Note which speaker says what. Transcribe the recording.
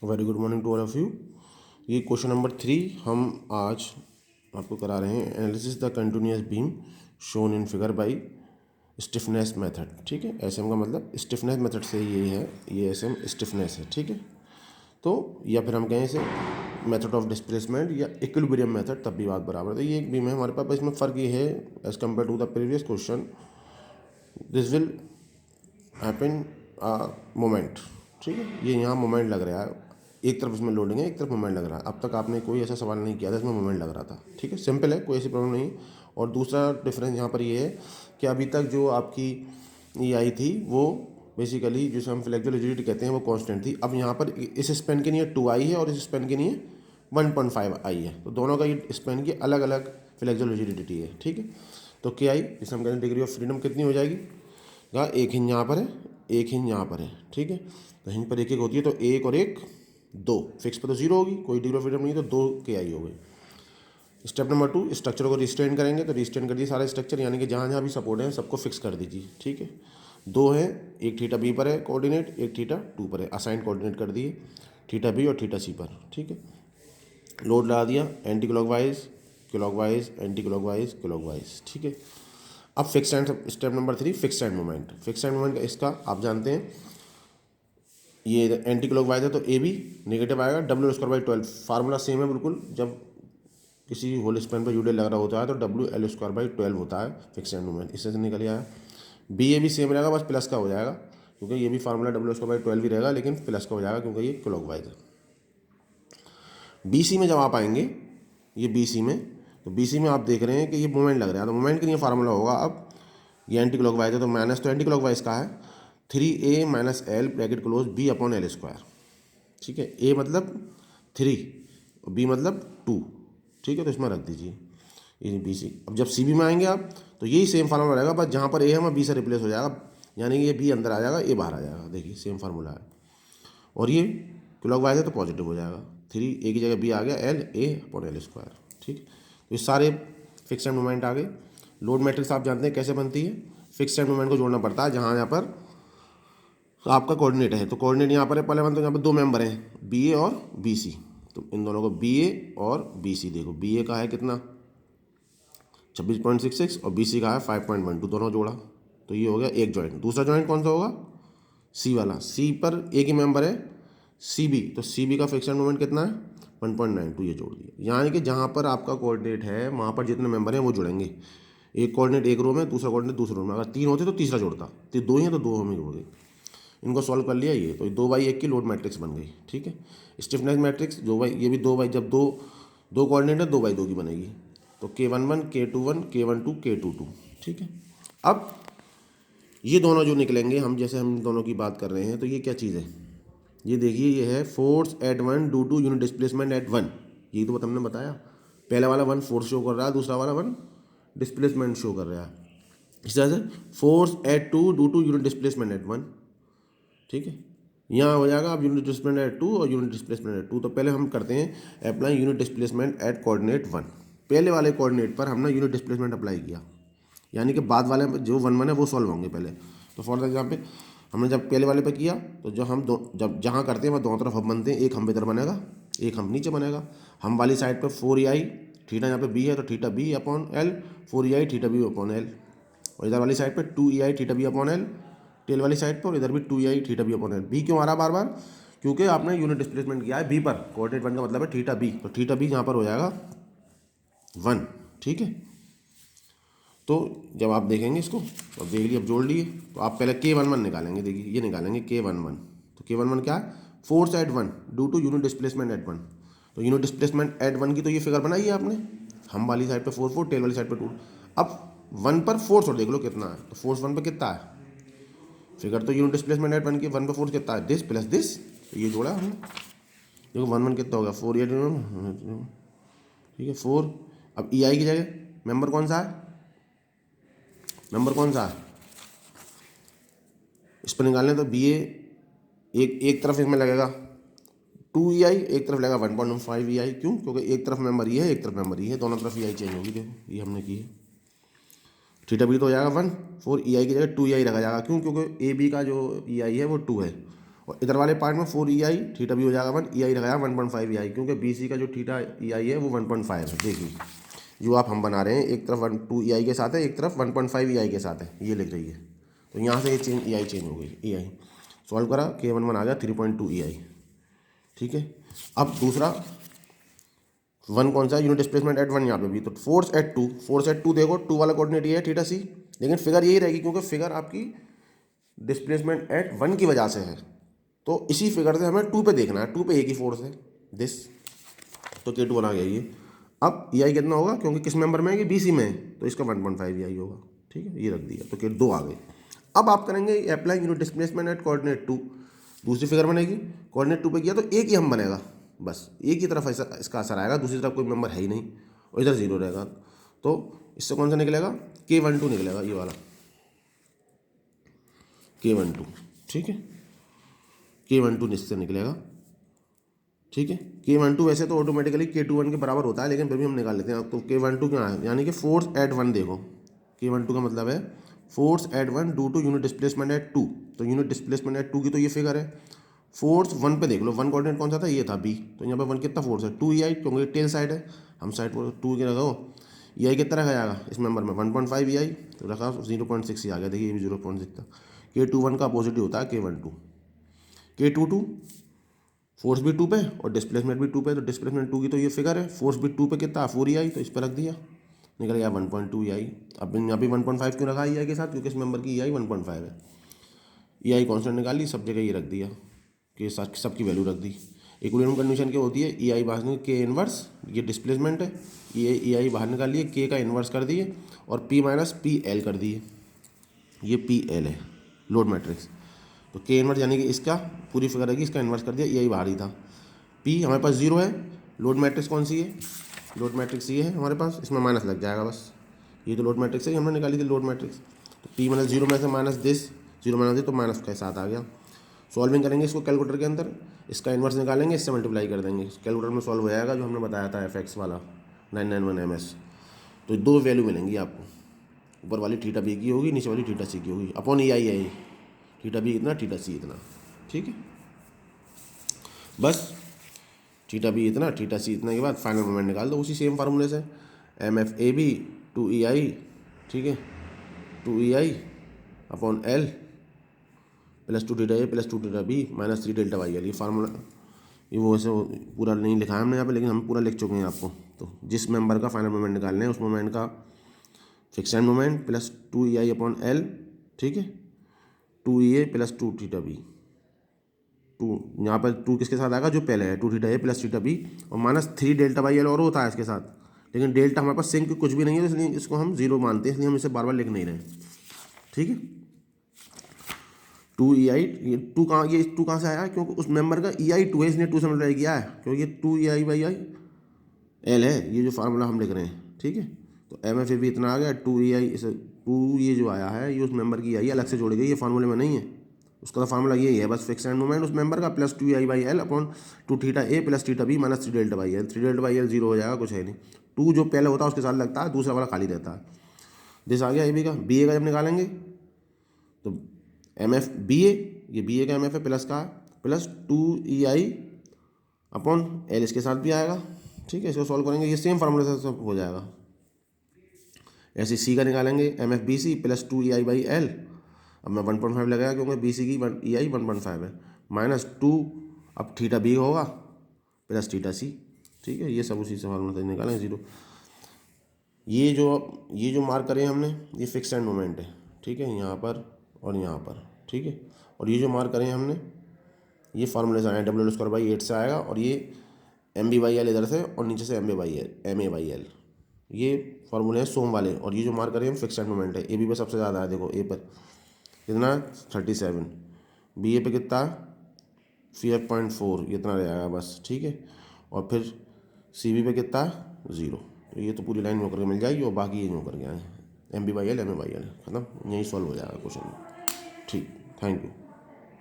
Speaker 1: Very good morning to all of you. ये question number 3 हम आज आपको करा रहे हैं। Analysis the continuous beam shown in figure by stiffness method. ठीक है, एसएम का मतलब स्टिफनेस मेथड से ये है, ये एसएम स्टिफनेस है। ठीक है, तो या फिर हम कहें इसे मेथड ऑफ डिस्प्लेसमेंट या इक्विलिब्रियम मेथड, तब भी बात बराबर है। तो ये एक बीम है हमारे पास, इसमें फ़र्क ये है as compared to the previous question, this will happen moment. ठीक है, ये यहाँ मोमेंट लग रहा है, एक तरफ इसमें लोडिंग है, एक तरफ मोमेंट लग रहा है। अब तक आपने कोई ऐसा सवाल नहीं किया था इसमें मोमेंट लग रहा था। ठीक है, सिंपल है, कोई ऐसी प्रॉब्लम नहीं। और दूसरा डिफरेंस यहाँ पर ये है कि अभी तक जो आपकी ये आई थी वो बेसिकली जिसे हम फ्लेक्सुरल रिजिडिटी कहते हैं वो कांस्टेंट थी। अब यहाँ पर इस स्पेन के लिए 2 आई है और इस स्पेन के लिए 1.5 आई है, तो दोनों का ये स्पेन की अलग अलग फ्लेक्सुरल रिजिडिटी है। ठीक है, तो के आई जिसे हम कहते हैं डिग्री ऑफ फ्रीडम कितनी हो जाएगी, यहाँ एक हिंज यहाँ पर है, एक हिंज यहाँ पर है। ठीक है, तो हिंज पर एक एक होती है, तो एक और एक 2, फिक्स पर तो 0 होगी, कोई डिग्री ऑफ फ्रीडम नहीं, तो 2 के आई हो गई। स्टेप नंबर 2, स्ट्रक्चर को रिस्ट्रेन करेंगे, तो रिस्ट्रेन कर दिए सारे स्ट्रक्चर, यानी कि जहाँ जहाँ भी सपोर्ट है सबको फिक्स कर दीजिए। ठीक है, 2 है, एक थीटा बी पर है कोऑर्डिनेट, एक थीटा 2 पर है, असाइन कोऑर्डिनेट कर दिए थीटा बी और थीटा सी पर। ठीक है, लोड लगा दिया anti clockwise clockwise anti clockwise clockwise. ठीक है, अब fix and step number 3, fix end moment. Fix end moment इसका आप जानते हैं, ये एंटी क्लॉकवाइज है तो ए बी नेगेटिव आएगा, W square by 12 formula same है बिल्कुल। जब किसी होल स्पेन पर यूडे लग रहा होता है तो डब्ल्यू एल स्क्वायर बाई 12 होता है फिक्स एंड मोमेंट, इससे निकल आया। बी ए भी सेम रहेगा, बस प्लस का हो जाएगा, क्योंकि ये भी फार्मूला डब्ल्यू स्क्वायर बाई 12 ही रहेगा, लेकिन प्लस का हो जाएगा क्योंकि ये क्लॉकवाइज है। बी सी में जब आप आएंगे, ये बी सी में, तो बी सी में आप देख रहे हैं कि ये मोमेंट लग रहा है, तो मोमेंट के लिए फार्मूला होगा, अब ये एंटी क्लॉकवाइज है तो माइनस, तो एंटी क्लॉकवाइज का है 3a minus L bracket close B upon L square. ठीक है, ए मतलब 3 और बी मतलब 2। ठीक है, तो इसमें रख दीजिए ये बी सी। अब जब सी बी में आएंगे आप तो यही सेम फार्मूला रहेगा, बस जहाँ पर ए है वहाँ बी से रिप्लेस हो जाएगा, यानी कि ये बी अंदर आ जाएगा, ए बाहर आ जाएगा। देखिए सेम फार्मूला है, और ये क्लॉकवाइज है तो पॉजिटिव हो जाएगा, 3 ए की जगह बी आ गया, L A upon L square. ठीक, तो ये सारे फिक्स एंड मोमेंट आ गए। लोड मैट्रिक्स आप जानते हैं कैसे बनती है, फिक्स एंड मोमेंट को जोड़ना पड़ता है जहाँ यहाँ पर आपका कोऑर्डिनेट है, तो कोऑर्डिनेट यहाँ पर है पहले वन, तो यहाँ पर 2 मेंबर हैं बी ए और बी सी, तो इन दोनों को बी ए और बी सी, देखो बी ए का है कितना 26.66 और बी सी का है 5.12, दोनों जोड़ा तो ये हो गया एक जॉइंट। दूसरा जॉइंट कौन सा होगा, सी वाला, सी पर एक ही मेंबर है सी बी, तो सी बी का फिक्स एंड मोमेंट कितना है 1.92, ये जोड़ दिया। यानी कि जहाँ पर आपका कोऑर्डिनेट है वहाँ पर जितने मेंबर हैं वो जुड़ेंगे, एक कोऑर्डिनेट एक रो में, दूसरा कोऑर्डिनेट दूसरे रो में, अगर 3 होते तो तीसरा जोड़ता, तो 2 ही है तो 2 में जोड़ गए। इनको सॉल्व कर लिया, ये तो 2/1 की लोड मैट्रिक्स बन गई। ठीक है, स्टिफनेस मैट्रिक्स 2/, ये भी 2/, जब दो कोऑर्डिनेट है 2/2 की बनेगी, तो K11 K21 K12 K22। ठीक है, अब ये दोनों जो निकलेंगे, हम जैसे हम दोनों की बात कर रहे हैं, तो ये क्या चीज़ है, ये देखिए ये है force at 1 due to unit displacement at 1। यही तो हमने बताया, पहला वाला 1 फोर्स शो कर रहा है, दूसरा वाला 1 डिस्प्लेसमेंट शो कर रहा है। इस तरह से force at 2 due to unit displacement at 1। ठीक है, यहाँ हो जाएगा अब यूनिट डिस्प्लेसमेंट एट 2 और यूनिट डिस्प्लेसमेंट एट 2। तो पहले हम करते हैं apply unit displacement eight coordinate 1। पहले वाले कोऑर्डिनेट पर हमने यूनिट डिस्प्लेसमेंट अप्लाई किया, यानी कि बाद वाले जो 1 1 है वो सॉल्व होंगे पहले। तो फॉर एग्जाम्पल हमने जब पहले वाले पे किया, तो जो हम जब जहाँ करते हैं वह दोनों तरफ हम बनते हैं, एक हम इधर बनेगा एक हम नीचे बनेगा। हम वाली साइड पर 4EI थीटा, यहाँ पे बी है तो theta B upon L, 4EI theta B upon L, और इधर वाली साइड पर 2EI theta B upon L tail वाली साइड पर, और इधर भी 2EI theta B upon L. B क्यों आ रहा बार बार, क्योंकि आपने यूनिट डिस्प्लेसमेंट किया है बी पर, कोऑर्डिनेट 1 का मतलब है थीटा बी, तो थीटा बी यहाँ पर हो जाएगा 1। ठीक है, तो जब आप देखेंगे इसको, तो देख लिए, अब जोड़ लिए, तो आप पहले K11 निकालेंगे, देखिए ये निकालेंगे K11। तो K11 क्या है, force at 1 due to unit displacement at 1। तो यूनिट डिस्प्लेसमेंट एट 1 की तो ये फिगर बनाई है आपने, हम वाली साइड पे 4 4 टेल वाली साइड पे 2। अब 1 पर फोर्स और देख लो कितना है, तो फोर्स 1 पर कितना है, फिगर तो यूनिट डिस्प्लेसमेंट एट 1 की, 1 पर फोर्स कितना है, दिस प्लस दिस, तो ये जोड़ा हमने, देखो 1 1 कितना हो गया 4 8। ठीक है 4, अब EI की जगह मेंबर कौन सा है, नंबर कौन सा है इस पर निकालने, तो बी ए एक तरफ इसमें लगेगा 2EI, एक तरफ लगेगा 1.5EI। क्यों, क्योंकि एक तरफ मेंबर ये है एक तरफ मेंबर ये है, दोनों तरफ EI चेंज होगी। देखो ये हमने की है, थीटा बी तो हो जाएगा 1, 4EI की जगह 2EI रखा जाएगा। क्यों, क्योंकि ए बी का जो EI है वो 2 है, और इधर वाले पार्ट में 4 EI थीटा बी हो जाएगा 1, EI लगाया 1.5 EI, क्योंकि BC का जो थीटा EI है वो 1.5 है। देखिए जो आप हम बना रहे हैं, एक तरफ 2 EI के साथ है, एक तरफ 1.5 EI के साथ है, ये लिख रही है। तो यहाँ से ये चेंज EI चेंज हो गई, EI सॉल्व करा, K11 आ गया 3.2 EI। ठीक है, अब दूसरा 1 कौन सा यूनिट डिस्प्लेसमेंट एट 1 यहाँ पे भी, तो फोर्स एट 2 देखो 2 वाला कोऑर्डिनेट ये है थीटा सी, लेकिन फिगर यही रहेगी क्योंकि फिगर आपकी डिस्प्लेसमेंट एट 1 की वजह से है। तो इसी फिगर से हमें 2 पे देखना है, 2 पे एक ही फोर्स है दिस, तो K2 बना गया ये। अब EI कितना होगा, क्योंकि किस मेंबर में है कि BC में है, तो इसका 1.5 EI होगा। ठीक है, ये रख दिया, तो K2 आ गई। अब आप करेंगे apply unit displacement eight coordinate 2, दूसरी फिगर बनेगी, कोऑर्डिनेट 2 पे किया तो एक ही हम बनेगा, बस एक ही तरफ ऐसा इसका असर आएगा, दूसरी तरफ कोई मेंबर है ही नहीं, और इधर 0 रहेगा। तो इससे कौन सा निकलेगा, K12 निकलेगा, ये वाला K12। ठीक है, K12 इससे निकलेगा। ठीक है, K12 वैसे तो ऑटोमेटिकली K21 के बराबर होता है, लेकिन फिर भी हम निकाल लेते हैं। तो K12 क्या है, यानी कि फोर्स एट 1 देखो, K12 का मतलब है force at 1 due to unit displacement at 2। तो यूनिट डिस्प्लेसमेंट एट 2 की तो ये फिगर है। फोर्स 1 पे देख लो, 1 कोऑर्डिनेट कौन सा था, ये था B, तो यहाँ पे 1 कितना फोर्स है 2 EI, क्योंकि टेल साइड है, हम साइड पर 2 के रखो। EI कितना रखा जाएगा इस मेंबर में 1.5 EI, तो रखा 0.6 ही आ गया, देखिए ये भी 0.6 था। K21 का अपोजिट ही होता है K12। K22 फोर्स भी 2 पे और डिस्प्लेसमेंट भी 2 पे, तो डिस्प्लेसमेंट 2 की तो ये फिगर है, फोर्स भी 2 पे कितना 4 EI, तो इस पर रख दिया, निकल गया 1.2 EI। अब यहाँ पे 1.5 क्यों रखा EI के साथ, क्योंकि इस मेंबर की EI 1.5 है। EI कॉन्स्टेंट निकाली, सब जगह ये रख दिया कि सबकी वैल्यू रख दी। इक्विलिब्रियम कंडीशन क्या होती है, EI बाहर K इनवर्स, ये डिस्प्लेसमेंट है, ये EI बाहर निकाल लिए, K का इन्वर्स कर दिए और P माइनस PL कर दिए, ये PL है लोड मैट्रिक्स। तो K इन्वर्स यानी कि इसका पूरी फिगर है कि इसका इन्वर्स कर दिया, EI बाहर ही था। P हमारे पास 0 है, लोड मैट्रिक्स कौन सी है, लोड मैट्रिक्स ये है हमारे पास, इसमें माइनस लग जाएगा बस, ये तो लोड मैट्रिक्स है, हमने निकाली थी लोड मैट्रिक्स। तो P माइनस 0 में से माइनस दिस, 0 माइनस दिस, तो माइनस के साथ आ गया। सॉल्विंग करेंगे इसको कैलकुलेटर के अंदर, इसका इन्वर्स निकालेंगे, इससे मल्टीप्लाई कर देंगे, कैलकुलेटर में सॉल्व हो जाएगा, जो हमने बताया था FX वाला 991 MS। तो 2 वैल्यू मिलेंगी आपको, ऊपर वाली थीटा बी की होगी, नीचे वाली थीटा सी की होगी, अपॉन EI है ये, थीटा बी इतना थीटा सी इतना। ठीक है, बस थीटा बी इतना थीटा सी इतना के बाद फाइनल मोमेंट निकाल दो उसी सेम फार्मूले से, MFAB 2EI। ठीक है, 2EI upon L plus 2 theta A plus 2 theta B minus 3 delta YL। ये फार्मूला, ये वो ऐसे पूरा नहीं लिखा है हमने यहाँ पे, लेकिन हम पूरा लिख चुके हैं आपको। तो जिस मेंबर का फाइनल मोमेंट निकालना है, उस मोमेंट का fix end moment plus 2EI upon L। ठीक है, 2EA प्लस 2 थीटा B, 2 यहाँ पर 2 किसके साथ आएगा, जो पहले है 2 theta A plus theta B, और माइनस 3 डेल्टा YL और होता है इसके साथ, लेकिन डेल्टा हमारे पास सिंक कुछ भी नहीं है, इसलिए इसको हम 0 मानते हैं, इसलिए हम इसे बार बार लिख नहीं रहे। ठीक है, 2EI, ये 2 कहाँ, ये 2 कहाँ से आया, क्योंकि उस मेंबर का EI 2 है, इसलिए 2 से मल्टीप्लाई किया है, क्योंकि ये 2EI बाई आई L है, ये जो फार्मूला हम लिख रहे हैं। ठीक है, तो MFAB इतना आ गया, 2EI इसे 2, ये जो आया है ये उस मेंबर की EI अलग से जोड़ी गई, ये फार्मूले में नहीं है, उसका तो फार्मूला यही है बस, फिक्स एंड मोमेंट उस मेंबर का plus 2EI by L upon 2 theta A plus theta B minus 3 delta by L। 3 delta by L 0 हो जाएगा, कुछ है नहीं, 2 जो पहले होता है उसके साथ लगता है, दूसरा वाला खाली रहता है। दिस आ गया AB का, BA का जब निकालेंगे तो MFBA, ये BA का MF है प्लस का प्लस 2EI अपॉन L इसके साथ भी आएगा। ठीक है, इसको सॉल्व करेंगे, ये सेम फार्मूले से सब हो जाएगा। ऐसे C का निकालेंगे, MFBC plus 2EI by L, अब मैं 1.5 लगाया क्योंकि BC की EI 1.5 है, माइनस 2 अब थीटा B होगा प्लस थीटा C। ठीक है, ये सब उसी से फार्मूला से निकालेंगे 0। ये जो मार्क करें हमने, ये फिक्स एंड मोमेंट है। ठीक है, यहाँ पर और यहाँ पर। ठीक है, और ये जो मार्क करें हमने, ये फार्मूले से आए, W²/8 से आएगा, और ये MB/L इधर से, और नीचे से MA/L, ये फार्मूले हैं सोम वाले। और ये जो मार्क करें हम फिक्स एंड मोमेंट है, AB पे सबसे ज़्यादा है, देखो A पर कितना 37, BA पे कितना 5.4, इतना रहेगा बस। ठीक है, और फिर CB पे कितना 0, तो ये तो पूरी लाइन में होकर के मिल जाएगी, और बाकी ये होकर गया है MB/L MA/L, खत्म, यही सॉल्व हो जाएगा क्वेश्चन। ठीक, थैंक यू।